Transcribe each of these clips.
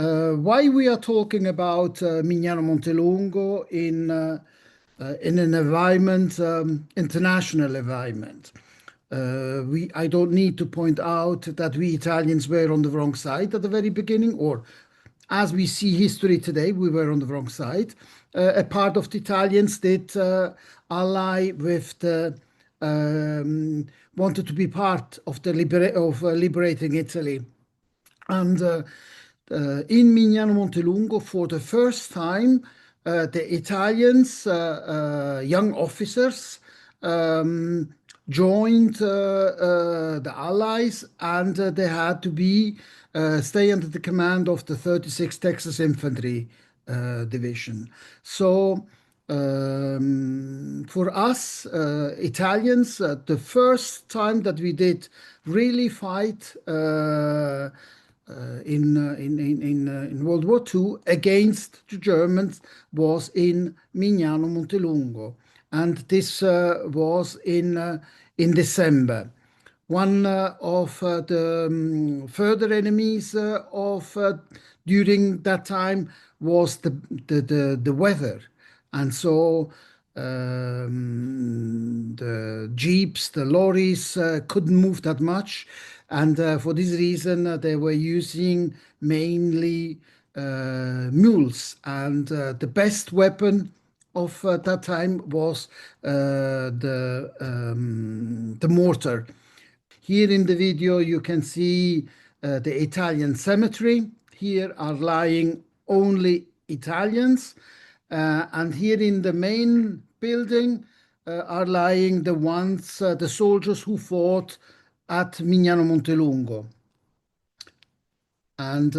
Why we are talking about Mignano Montelungo in an environment, international environment. I don't need to point out that we Italians were on the wrong side at the very beginning, or as we see history today, we were on the wrong side. A part of the Italians did ally with the wanted to be part of the liberating Italy. And in Mignano Montelungo, for the first time, the Italians, young officers, joined the Allies, and they had to stay under the command of the 36th Texas Infantry Division. So for us Italians, the first time that we did really fight in World War II against the Germans was in Mignano Montelungo, and this was in December. One of the further enemies of during that time was the weather, and so the jeeps, the lorries couldn't move that much, and for this reason they were using mainly mules, and the best weapon of that time was the mortar. Here in the video you can see the Italian cemetery. Here are lying only Italians, and here in the main building are lying the soldiers who fought at Mignano Montelungo. And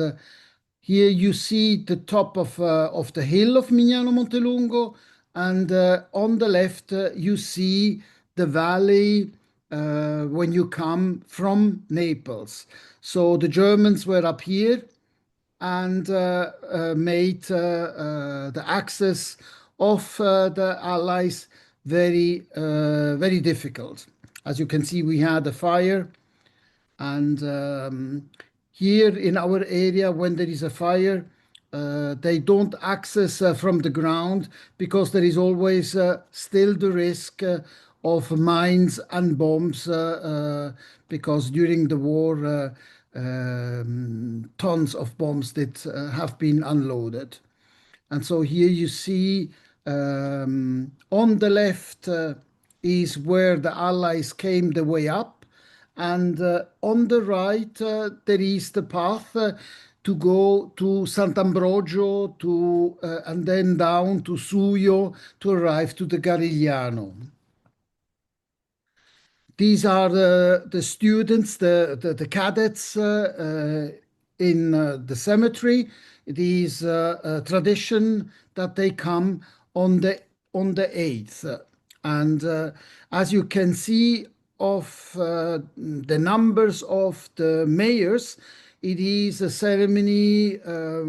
here you see the top of the hill of Mignano Montelungo, and on the left you see the valley when you come from Naples. So the Germans were up here and made the access of the Allies very difficult. As you can see, we had a fire, and here in our area, when there is a fire, they don't access from the ground, because there is always still the risk of mines and bombs, because during the war tons of bombs that have been unloaded. And so here you see on the left is where the Allies came the way up, and on the right there is the path to go to Sant'Ambrogio and then down to Suio to arrive to the Garigliano. These are the students, the cadets in the cemetery. It is a tradition that they come on the 8th. And as you can see of the numbers of the mayors, it is a ceremony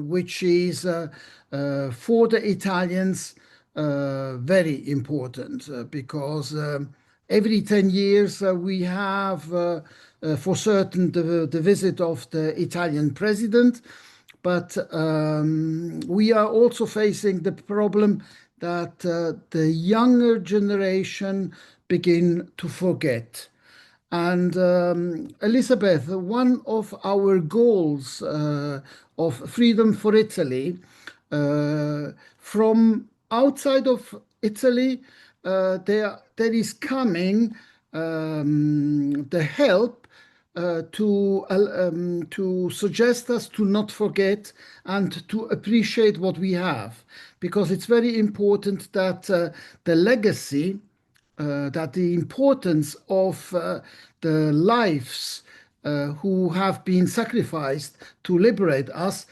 which is for the Italians very important, because every 10 years we have for certain the visit of the Italian president, but we are also facing the problem that the younger generation begin to forget. And Elizabeth, one of our goals of Freedom for Italy, from outside of Italy, there is coming the help to suggest us to not forget and to appreciate what we have, because it's very important that the legacy, that the importance of the lives who have been sacrificed to liberate us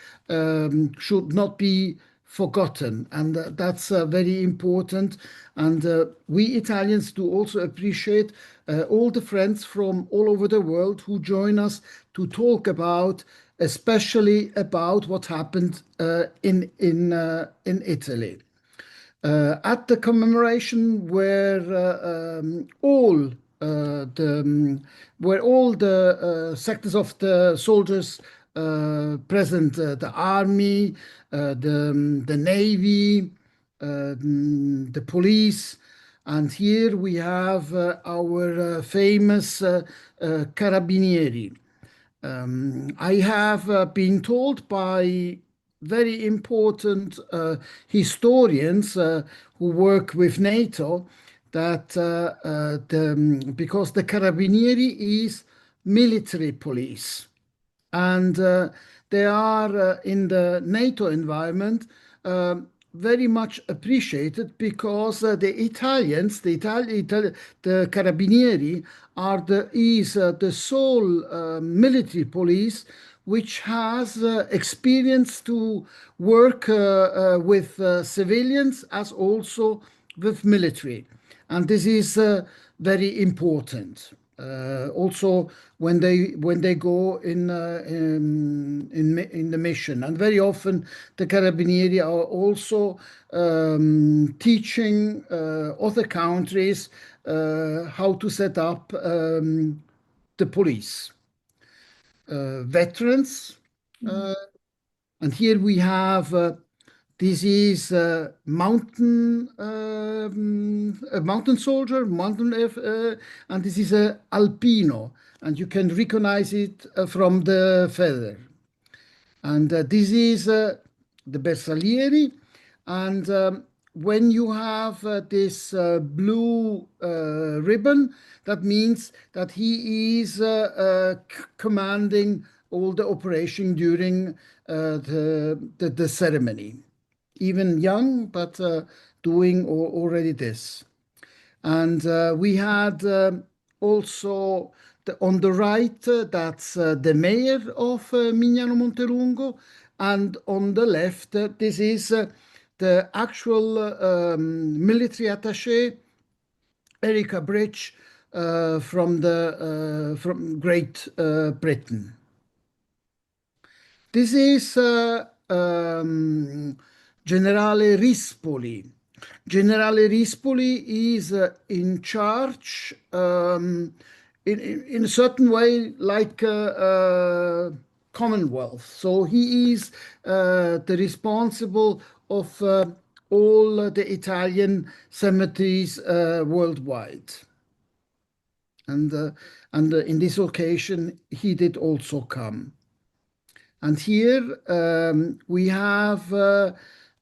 should not be forgotten, and that's very important. And we Italians do also appreciate all the friends from all over the world who join us to talk about, especially about what happened in Italy. At the commemoration where all the sectors of the soldiers present the army, the navy, the police. And here we have our famous carabinieri. I have been told by very important historians who work with NATO that because the Carabinieri is military police, and they are in the NATO environment uh, very much appreciated because the Italians, the Carabinieri, is the sole military police which has experience to work with civilians as also with military, and this is very important. Also, when they go in the mission, and very often the Carabinieri are also teaching other countries how to set up the police. Veterans, uh, and here we have this is a mountain soldier, and this is a alpino, and you can recognize it from the feather. And this is the Bersaglieri. And when you have this blue ribbon, that means that he is commanding all the operation during the ceremony. Even young, but doing already this. And we had also on the right, that's the mayor of Mignano Montelungo. And on the left, this is the actual military attaché, Erica Bridge, from Great Britain. This is Generale Rispoli. Generale Rispoli is in charge in a certain way like Commonwealth. So he is the responsible of all the Italian cemeteries worldwide. And in this occasion, he did also come. And here we have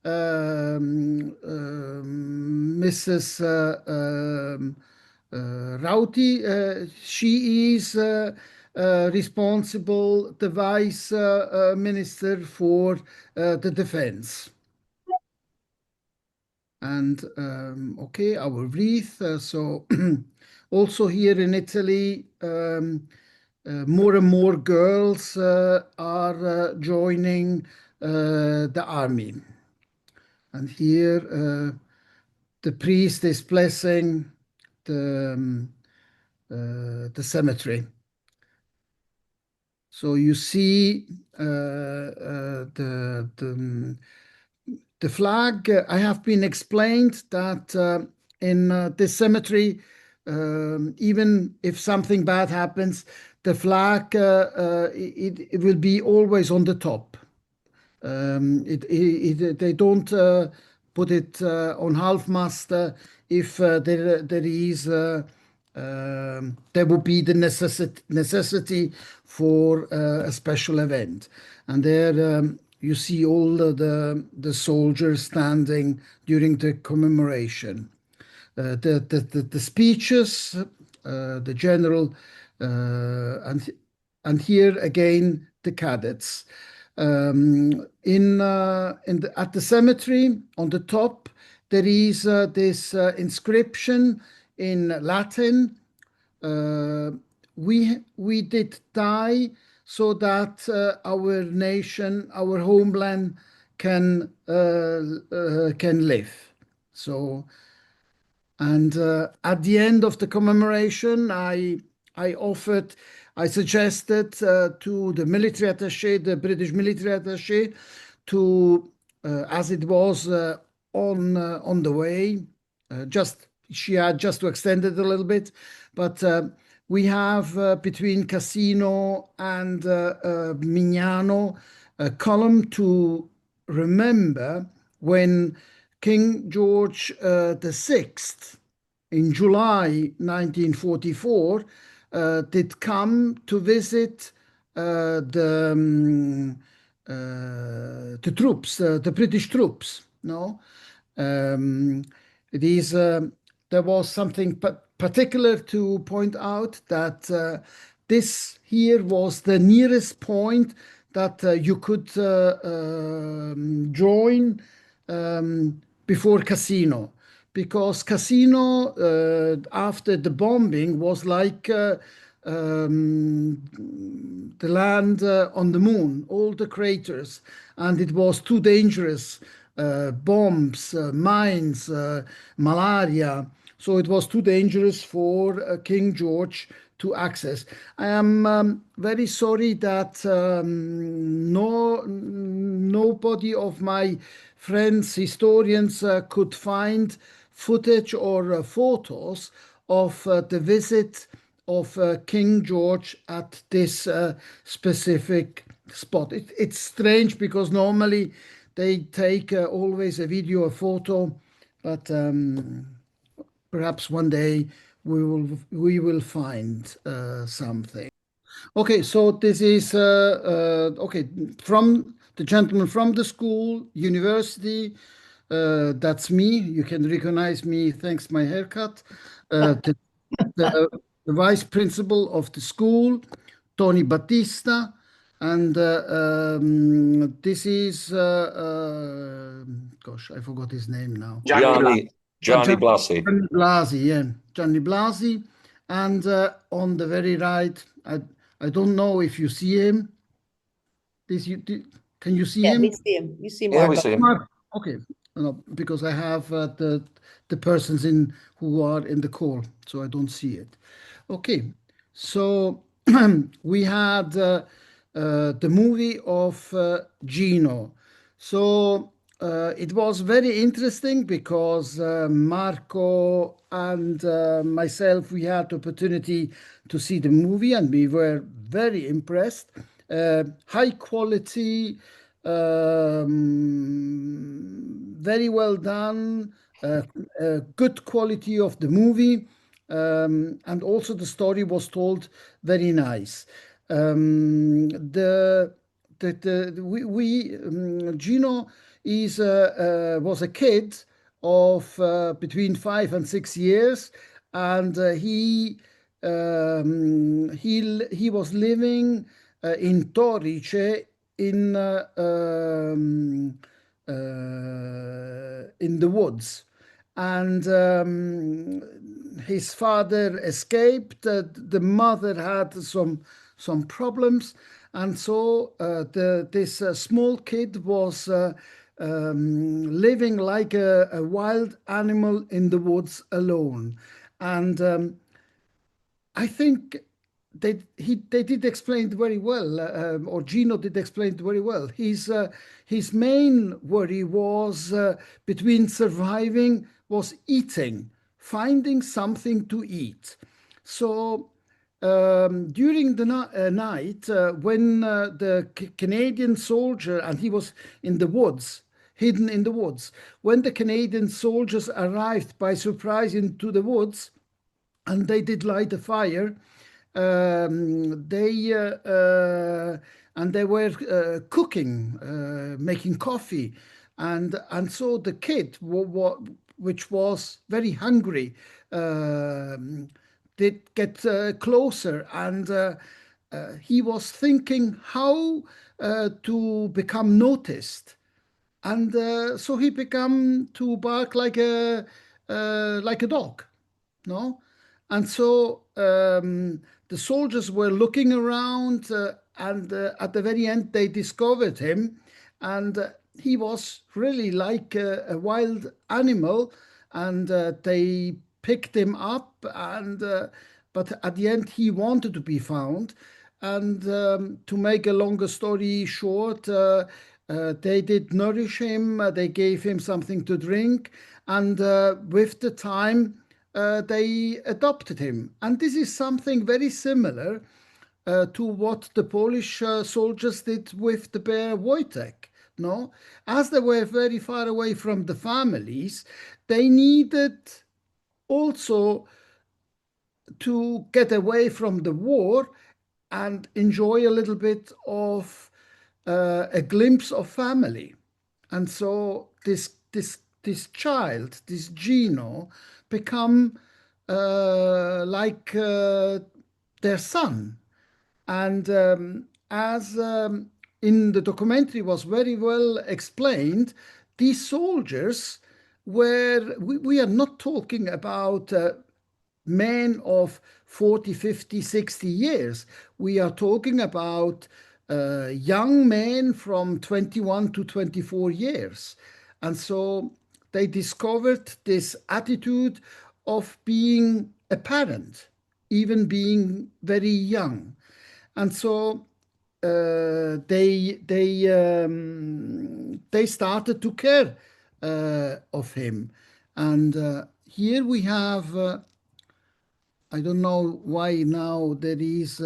Mrs. Rauti. She is responsible, the vice minister for the defense. And okay, our wreath. So also here in Italy, more and more girls are joining the army. And here the priest is blessing the cemetery. So you see the flag. I have been explained that in this cemetery, even if something bad happens, the flag it will be always on the top. They don't put it on half mast if there would be the necessity for a special event. And there you see all the soldiers standing during the commemoration. The speeches, the general, and here again the cadets. At the cemetery on the top, there is this inscription in Latin. We did die so that our nation, our homeland, can live. So, and at the end of the commemoration, I suggested to the military attaché, the British military attaché, to as it was on the way, she had just to extend it a little bit, but we have between Cassino and Mignano a column to remember when King George the Sixth in July 1944 did come to visit the troops, the British troops. No, um, it is there was something particular to point out that this here was the nearest point that you could join before Cassino, because Cassino after the bombing was like the land on the moon, all the craters, and it was too dangerous. Bombs, mines, malaria. So it was too dangerous for King George to access. I am very sorry that nobody of my friends, historians, could find footage or photos of the visit of King George at this specific spot. It's strange because normally they take always a video, a photo, but perhaps one day we will find something. Okay, so this is okay from the gentleman from the school, university. That's me. You can recognize me thanks my haircut. The, the vice principal of the school, Tony Battista, and this is gosh, I forgot his name now. Gianni Blasi. Gianni Blasi, yeah, Gianni Blasi, and on the very right, I don't know if you see him. Can you see Yeah, him? we see him. You see Yeah, we Marco. see him. Okay, no, because I have the persons in who are in the call, so I don't see it. Okay, so we had the movie of Gino. So it was very interesting because Marco and myself, we had the opportunity to see the movie and we were very impressed. High quality, very well done, good quality of the movie, and also the story was told very nice. Gino is was a kid of between 5 and 6 years, and he was living in Torice in the woods, and his father escaped. The mother had some problems, and so this small kid was living like a wild animal in the woods alone, and I think they did explain it very well, or Gino did explain it very well. His main worry was between surviving was eating, finding something to eat. So during the night, when the Canadian soldier, and he was in the woods, hidden in the woods, when the Canadian soldiers arrived by surprise into the woods, and they did light a fire. They and they were cooking, making coffee, and so the kid, which was very hungry, did get closer, and he was thinking how to become noticed, and so he began to bark like a dog, no? And so the soldiers were looking around, and at the very end, they discovered him, and he was really like a wild animal, and they picked him up, and but at the end, he wanted to be found. And to make a longer story short, they did nourish him, they gave him something to drink, and with the time, they adopted him. And this is something very similar to what the Polish soldiers did with the bear Wojtek. No, as they were very far away from the families, they needed also to get away from the war and enjoy a little bit of a glimpse of family. And so this child, this Gino, become like their son. And as in the documentary was very well explained, these soldiers we are not talking about men of 40, 50, 60 years. We are talking about young men from 21 to 24 years. And so they discovered this attitude of being a parent, even being very young. And so they started to care of him. And here we have I don't know why now there is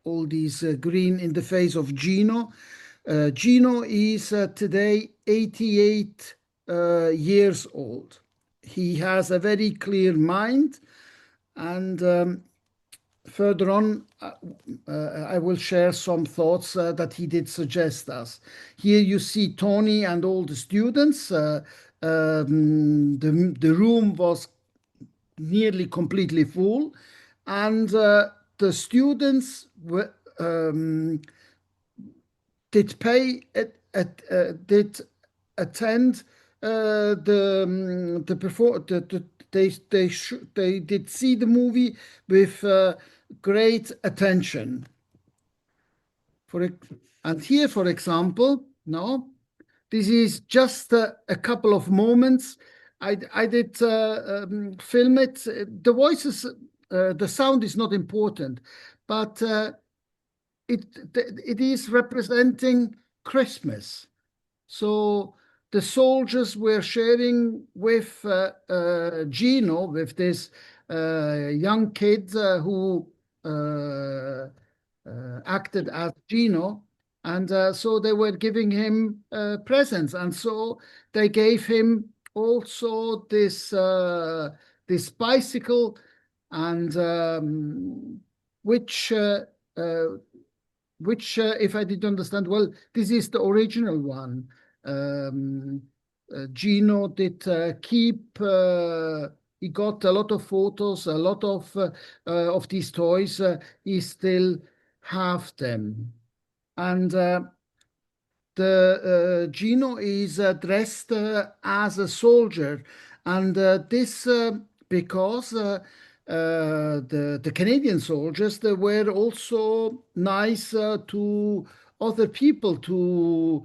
all these green in the face of Gino. Gino is today 88 years old. He has a very clear mind, and further on, I will share some thoughts that he did suggest us. Here you see Tony and all the students. The room was nearly completely full, and the students did pay did attend the perform they did see the movie with great attention. And here, for example, no, this is just a couple of moments. I did film it. The voices, the sound is not important, but it is representing Christmas. So the soldiers were sharing with Gino, with this young kid who acted as Gino. And so they were giving him presents. And so they gave him also this bicycle, and which if I did understand well, this is the original one. Gino did keep. He got a lot of photos, a lot of these toys. He still have them, and the Gino is dressed as a soldier, and this because the Canadian soldiers, they were also nice to other people, to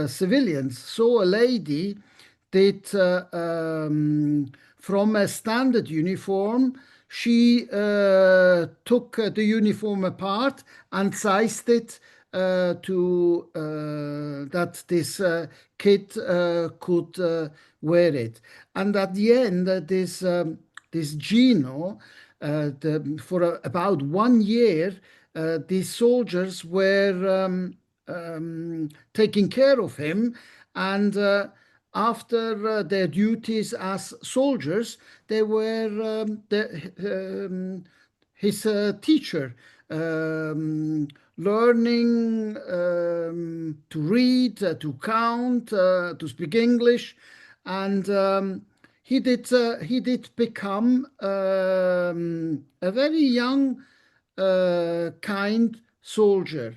civilians. So a lady did from a standard uniform, she took the uniform apart and sized it to that this kid could wear it. And at the end, this Gino, for about 1 year, these soldiers were taking care of him. And after their duties as soldiers, they were his teacher, learning to read, to count, to speak English, and he did become a very young, kind soldier.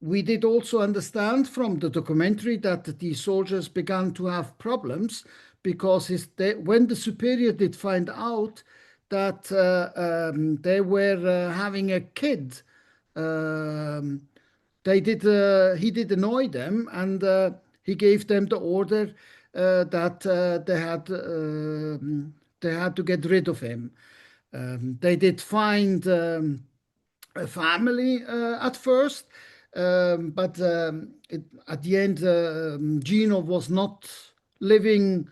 We did also understand from the documentary that the soldiers began to have problems because when the superior did find out that they were having a kid, he did annoy them, and he gave them the order that they had to get rid of him. They did find a family at first, but at the end, Gino was not living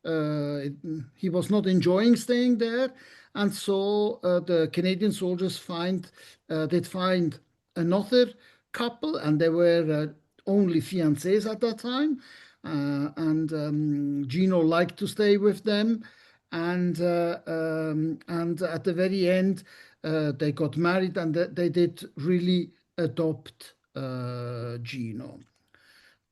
he was not enjoying staying there, and so the Canadian soldiers did find another couple, and they were only fiancés at that time. And Gino liked to stay with them, and at the very end, they got married, and they did really adopt Gino.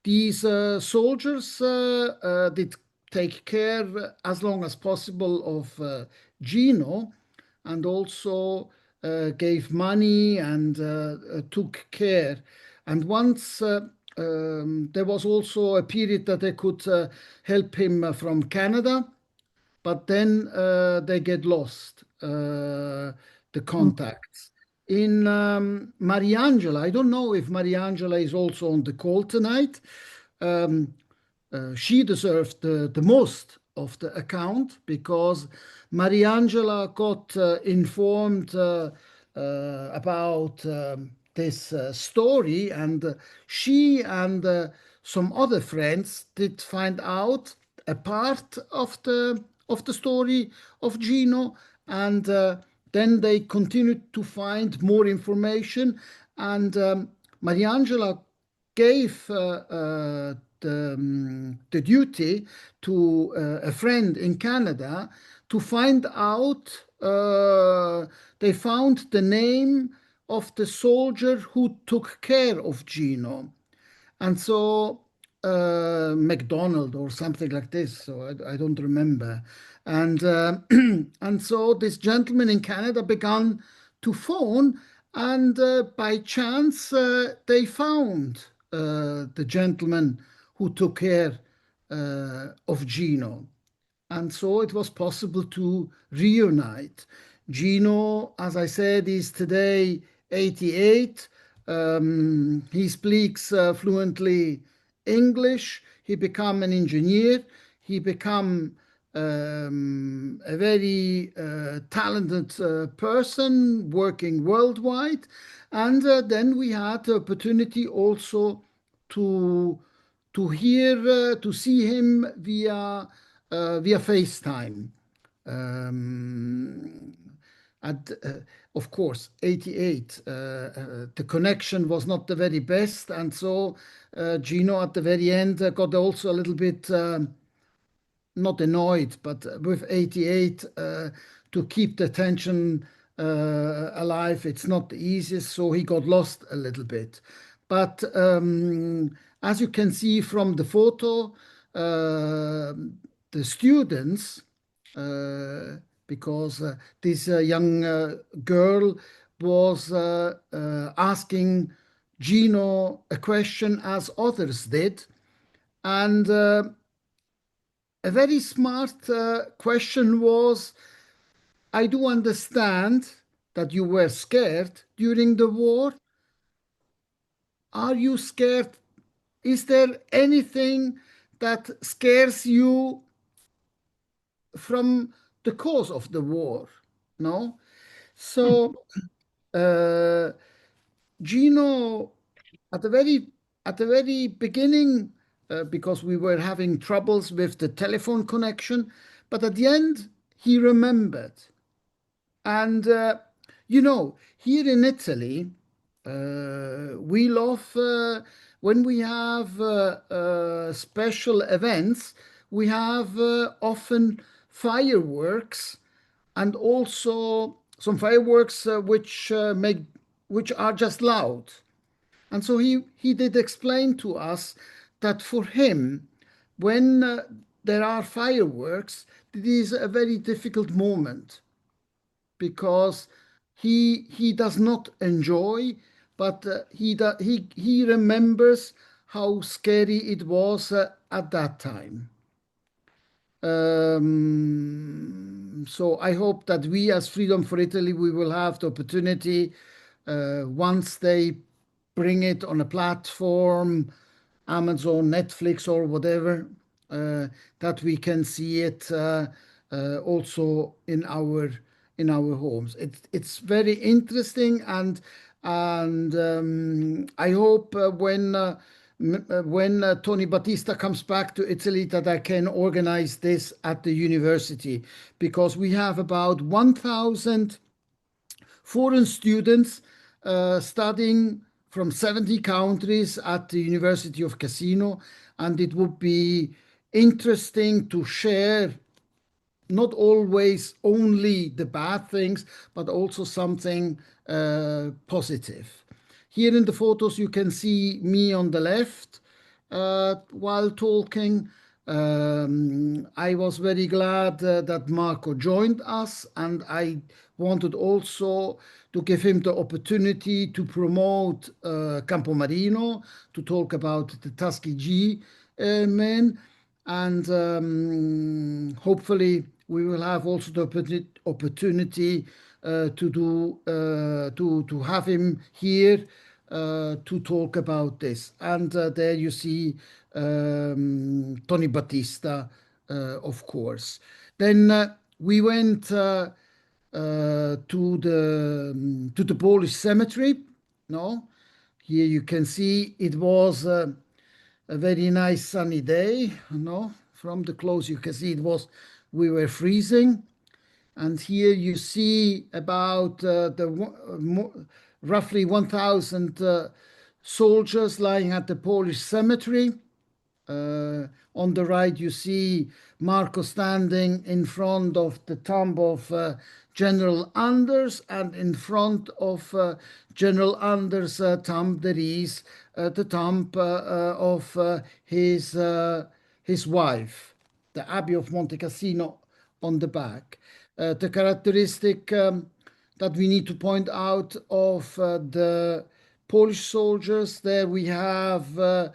These soldiers did take care as long as possible of Gino, and also gave money and took care. And once there was also a period that they could help him from Canada, but then they get lost, the contacts. In Mariangela, I don't know if Mariangela is also on the call tonight. Um, she deserved the most of the account because Mariangela got informed about this story, and she and some other friends did find out a part of the story of Gino, and then they continued to find more information, and Mariangela gave the duty to a friend in Canada to find out. They found the name of the soldier who took care of Gino, and so McDonald or something like this. So I don't remember. And and so this gentleman in Canada began to phone, and by chance they found the gentleman who took care of Gino. And so it was possible to reunite. Gino, as I said, is today 88. He speaks fluently English. He became an engineer. He became a very talented person working worldwide. And then we had the opportunity also to to see him via FaceTime. Um, and of course, 88, the connection was not the very best, and so Gino at the very end got also a little bit not annoyed, but with 88, to keep the tension alive, it's not the easiest, so he got lost a little bit. But as you can see from the photo, the students, because this young girl was asking Gino a question as others did, and a very smart question was, I do understand that you were scared during the war. Are you scared? Is there anything that scares you from the cause of the war? No? So uh, Gino, at the very beginning, because we were having troubles with the telephone connection, but at the end he remembered. And here in Italy, we love when we have special events. We have often fireworks, and also some fireworks which are just loud. And so he did explain to us that for him, when there are fireworks, it is a very difficult moment because he does not enjoy, but he remembers how scary it was at that time. So I hope that we, as Freedom for Italy, we will have the opportunity once they bring it on a platform, Amazon, Netflix, or whatever, that we can see it also in our homes. It's very interesting, and I hope when when Tony Battista comes back to Italy, that I can organize this at the university, because we have about 1,000 foreign students studying from 70 countries at the University of Cassino, and it would be interesting to share not always only the bad things, but also something positive. Here in the photos, you can see me on the left while talking. I was very glad that Marco joined us, and I wanted also to give him the opportunity to promote Campomarino, to talk about the Tuskegee men, and hopefully we will have also the opportunity to have him here to talk about this. And there you see Tony Battista, of course. Then we went to the Polish cemetery. No, here you can see it was a very nice sunny day. No, from the close you can see it was we were freezing, and here you see about roughly 1,000 soldiers lying at the Polish cemetery. On the right, you see Marco standing in front of the tomb of General Anders, and in front of General Anders' tomb, there is the tomb of his wife, the Abbey of Monte Cassino on the back. The characteristic that we need to point out of the Polish soldiers, there we have the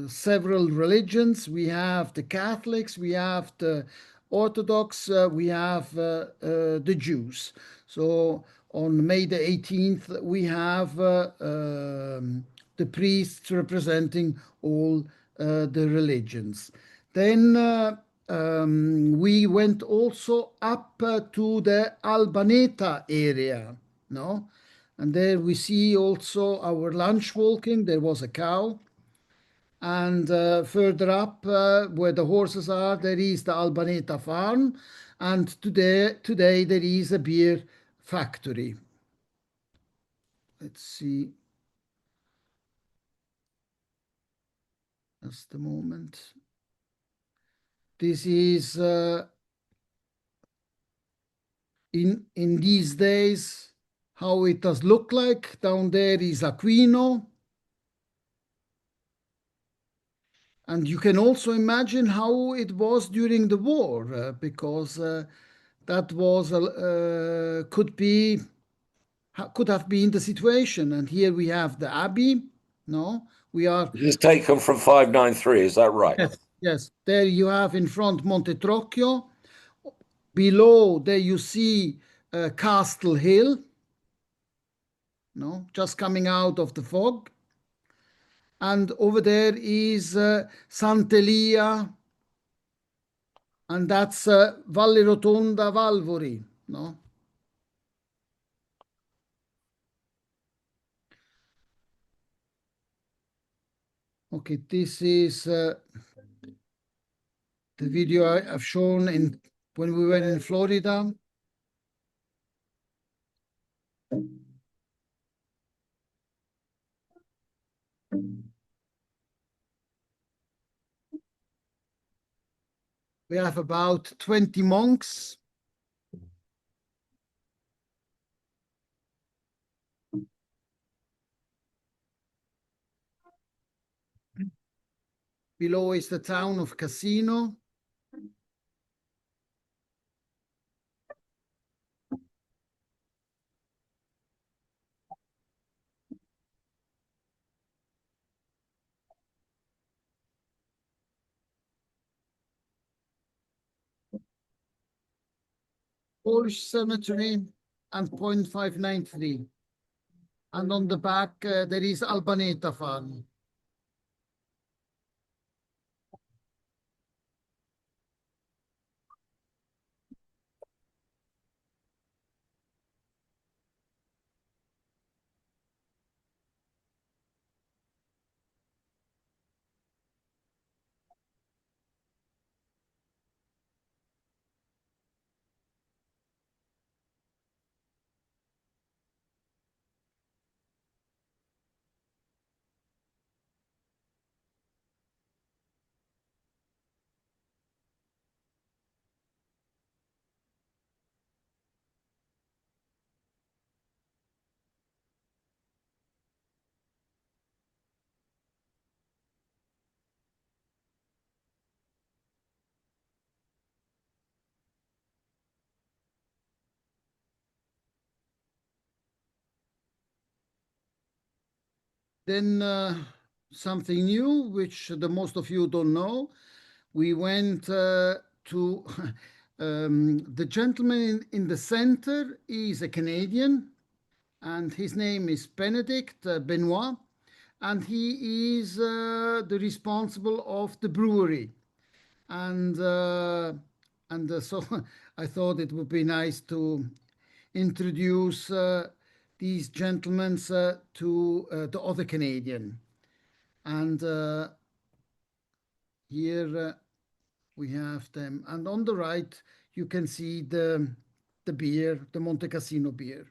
several religions. We have the Catholics, we have the Orthodox, we have the Jews. So on May the 18th, we have the priests representing all the religions. Then we went also up to the Albaneta area, no? And there we see also our lunch walking. There was a cow. And further up, where the horses are, there is the Albaneta farm. And today there is a beer factory. Let's see. Just a moment. This is in these days how it does look like. Down there is Aquino. And you can also imagine how it was during the war, because that was could have been the situation. And here we have the Abbey. No, we are. This is taken from 593, is that right? Yes, yes. There you have in front Monte Trocchio. Below there you see Castle Hill. No, just coming out of the fog. And over there is Sant'Elia, and that's Valle Rotonda Valvori, no? Okay, this is the video I've shown in when we were in Florida. We have about 20 monks. Below is the town of Cassino. Polish cemetery and point 593. And on the back, there is Albaneta farm. Then something new, which the most of you don't know. We went to the gentleman in the center is a Canadian, and his name is Benedict Benoit, and he is the responsible of the brewery. And so I thought it would be nice to introduce these gentlemen to the other Canadian. And here we have them. And on the right, you can see the beer, the Monte Cassino beer.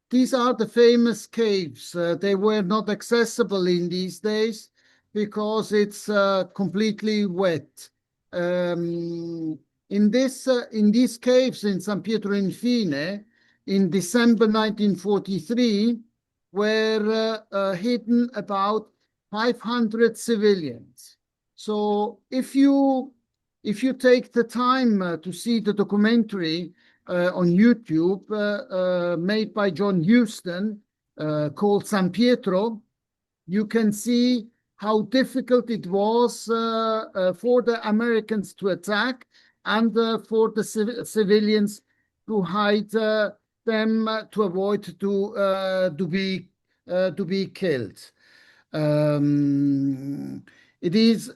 These are the famous caves. They were not accessible in these days because it's completely wet. In these caves in San Pietro Infine, in December 1943, were hidden about 500 civilians. So if you take the time to see the documentary on YouTube made by John Huston called San Pietro, you can see how difficult it was for the Americans to attack and for the civilians to hide them to avoid to be killed. It is.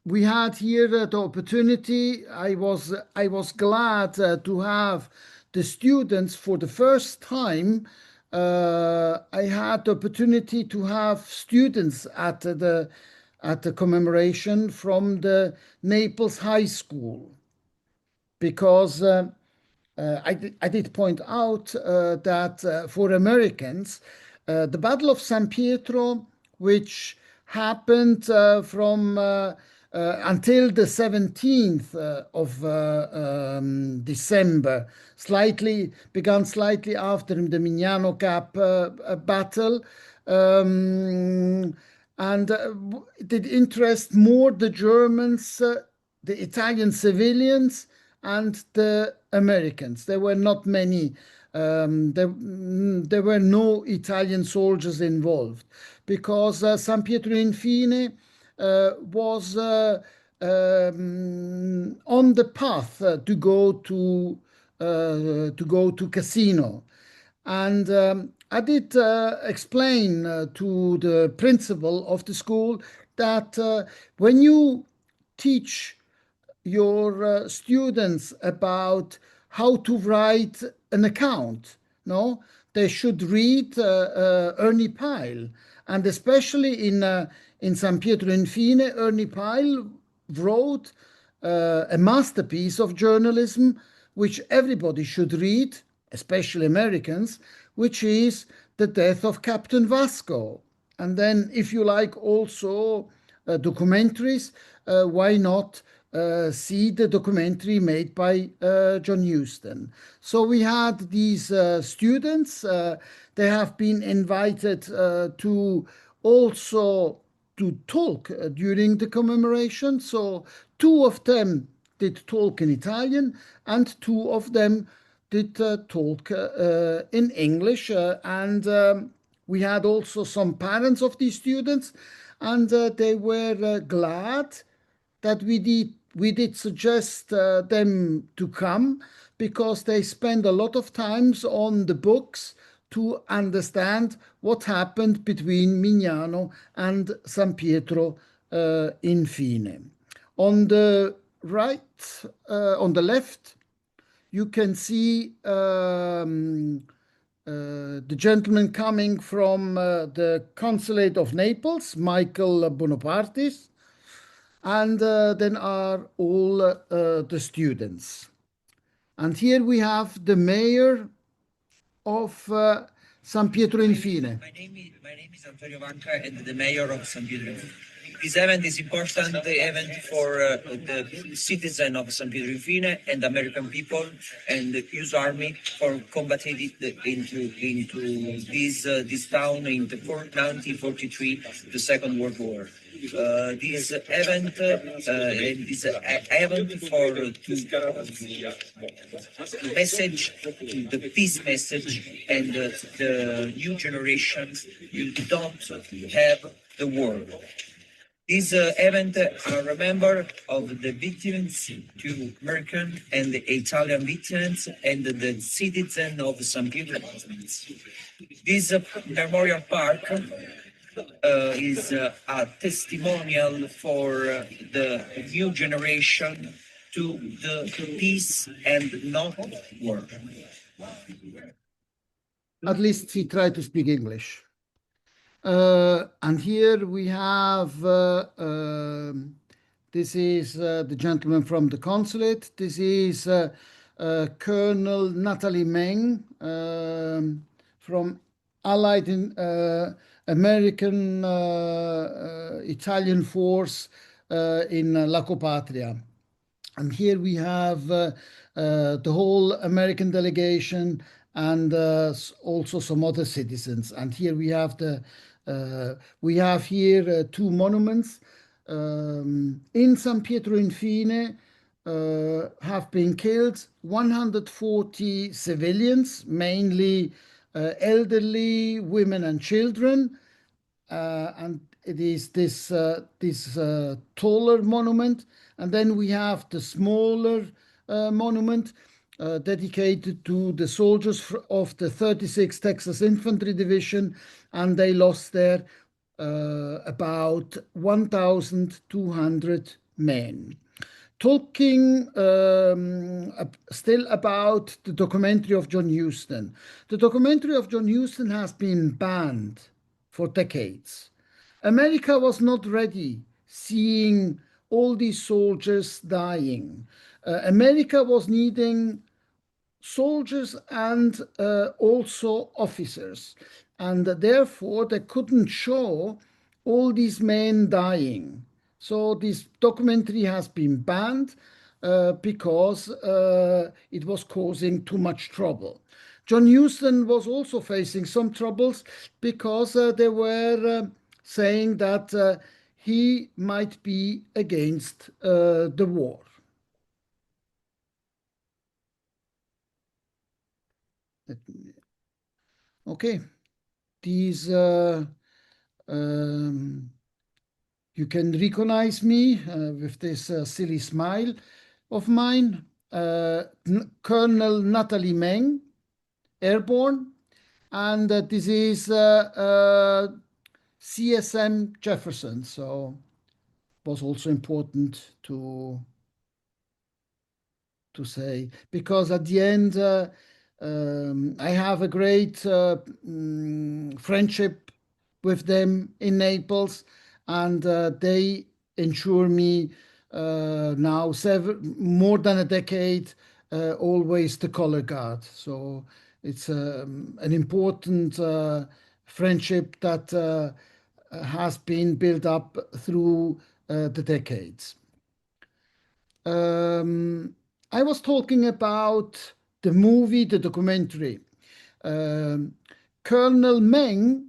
We had here the opportunity. I was glad to have the students for the first time. I had the opportunity to have students at the commemoration from the Naples High School because I did point out that for Americans, the Battle of San Pietro, which happened from until the 17th of December, began slightly after the Mignano Gap battle. And it did interest more the Germans, the Italian civilians, and the Americans. There were not many. There were no Italian soldiers involved because San Pietro Infine was on the path to go to Cassino. And I did explain to the principal of the school that when you teach your students about how to write an account, no, they should read Ernie Pyle, and especially in San Pietro Infine, Ernie Pyle wrote a masterpiece of journalism which everybody should read, especially Americans, which is The Death of Captain Vasco. And then, if you like also documentaries, why not see the documentary made by John Huston? So we had these students. They have been invited to also to talk during the commemoration. So two of them did talk in Italian, and two of them did talk in English. And we had also some parents of these students, and they were glad that we did suggest them to come because they spend a lot of times on the books to understand what happened between Mignano and San Pietro Infine. On the right, on the left, you can see the gentleman coming from the Consulate of Naples, Michael Bonapartis, and then are all the students. And here we have the mayor of San Pietro Infine. My name is Antonio Vacca and the mayor of San Pietro. This event is important event for the citizen of San Pietro Infine and American people and the U.S. Army for combating it into this town in the 1943, the Second World War. This event is an event for to message the peace message and the new generations. You don't have the war. This event remember of the victims, to American and the Italian victims, and the citizens of San Pietro. This memorial park is a testimonial for the new generation to the peace and not war. At least he tried to speak English. And here we have, this is the gentleman from the consulate. This is Colonel Natalie Meng from Allied American Italian force in Laco Patria. And here we have the whole American delegation and also some other citizens. And here we have here two monuments in San Pietro Infine. Have been killed 140 civilians, mainly elderly, women and children. And it is this taller monument, and then we have the smaller monument dedicated to the soldiers of the 36th Texas Infantry Division, and they lost there about 1,200 men. Talking still about the documentary of John Huston. The documentary of John Huston has been banned for decades. America was not ready seeing all these soldiers dying. America was needing soldiers and also officers, and therefore they couldn't show all these men dying. So this documentary has been banned because it was causing too much trouble. John Huston was also facing some troubles because they were saying that he might be against the war. Okay, these you can recognize me with this silly smile of mine. Colonel Natalie Meng, airborne, and this is CSM Jefferson. So was also important to say, because at the end I have a great friendship with them in Naples, and they ensure me now more than a decade always the color guard. So it's an important friendship that has been built up through the decades. I was talking about the movie, the documentary. Colonel Meng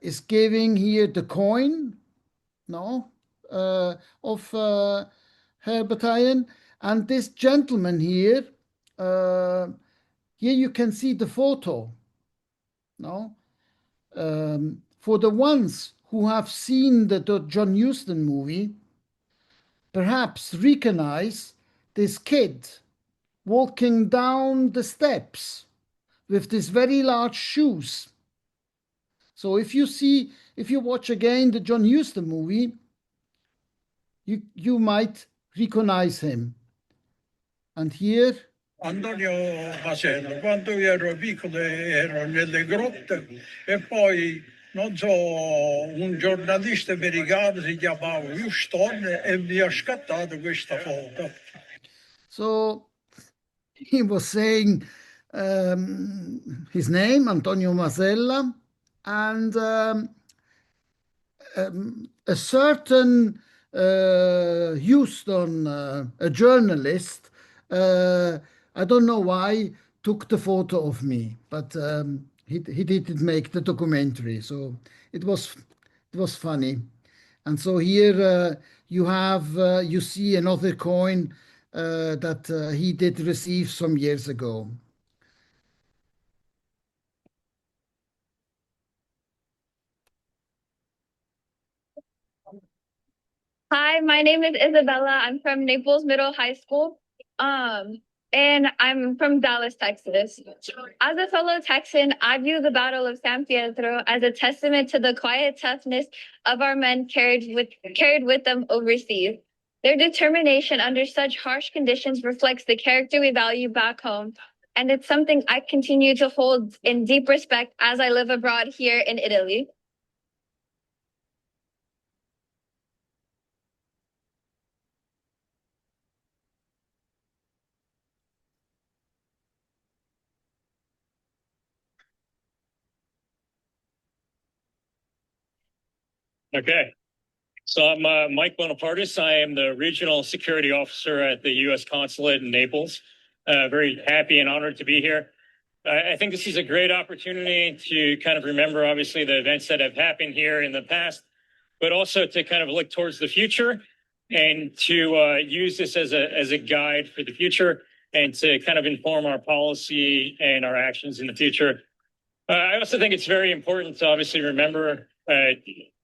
is giving here the coin, no, of her battalion, and this gentleman here, here you can see the photo, no. For the ones who have seen the John Huston movie, perhaps recognize this kid walking down the steps with these very large shoes. So if you watch again the John Huston movie, you might recognize him. And here Antonio Masello, quando io ero piccolo ero nelle grotte e poi, non so, un giornalista americano si chiamava Houston e mi ha scattato questa foto. So he was saying his name, Antonio Masella, and a certain Houston, a journalist, I don't know why, took the photo of me, but he didn't make the documentary, so it was funny. And so here you have you see another coin that he did receive some years ago. Hi, my name is Isabella. I'm from Naples Middle High School. And I'm from Dallas, Texas. As a fellow Texan, I view the Battle of San Pietro as a testament to the quiet toughness of our men carried with them overseas. Their determination under such harsh conditions reflects the character we value back home, and it's something I continue to hold in deep respect as I live abroad here in Italy. Okay. So I'm Mike Bonapartis. I am the regional security officer at the U.S. Consulate in Naples. Very happy and honored to be here. I think this is a great opportunity to kind of remember, obviously, the events that have happened here in the past, but also to kind of look towards the future and to use this as a guide for the future and to kind of inform our policy and our actions in the future. I also think it's very important to obviously remember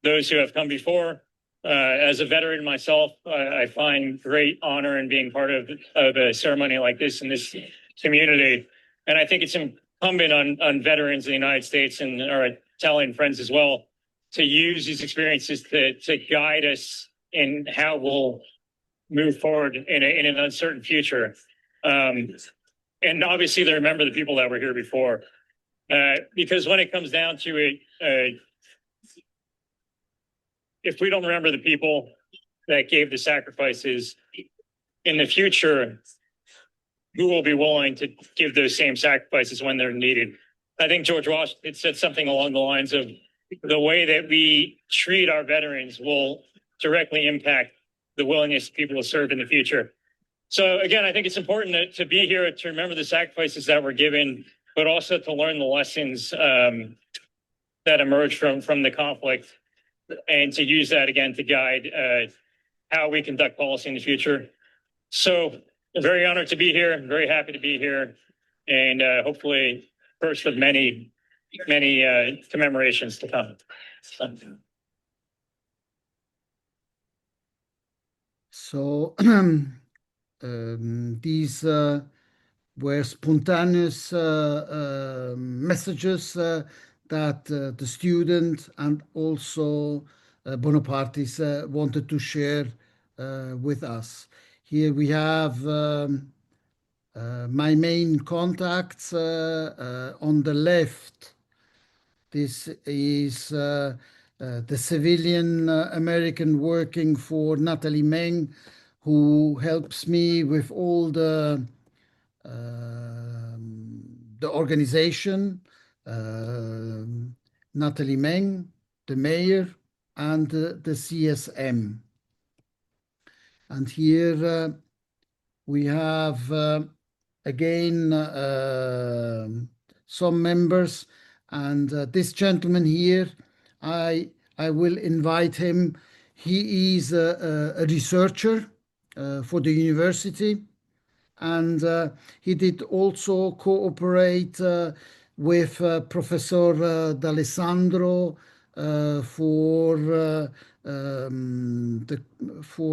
those who have come before. As a veteran myself, I find great honor in being part of a ceremony like this in this community. And I think it's incumbent on veterans in the United States and our Italian friends as well to use these experiences to guide us in how we'll move forward in an uncertain future. And obviously to remember the people that were here before. Because when it comes down to it, if we don't remember the people that gave the sacrifices in the future, who will be willing to give those same sacrifices when they're needed? I think George Washington said something along the lines of the way that we treat our veterans will directly impact the willingness of people to serve in the future. So again, I think it's important to be here to remember the sacrifices that were given, but also to learn the lessons that emerged from the conflict, and to use that again to guide how we conduct policy in the future. So I'm very honored to be here. I'm very happy to be here, and hopefully first of many commemorations to come. So these were spontaneous messages that the student and also Bonapartis wanted to share with us. Here we have my main contacts on the left. This is the civilian American working for Natalie Meng, who helps me with all the organization. Natalie Meng, the mayor, and the CSM. And here we have again some members, and this gentleman here, I will invite him. He is a researcher for the university, and he did also cooperate with Professor D'Alessandro for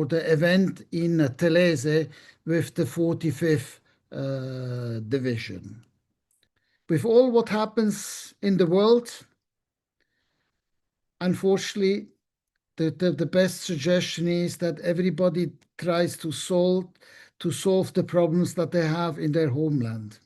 the event in Telese with the 45th Division. With all what happens in the world, unfortunately, the best suggestion is that everybody tries to solve the problems that they have in their homeland.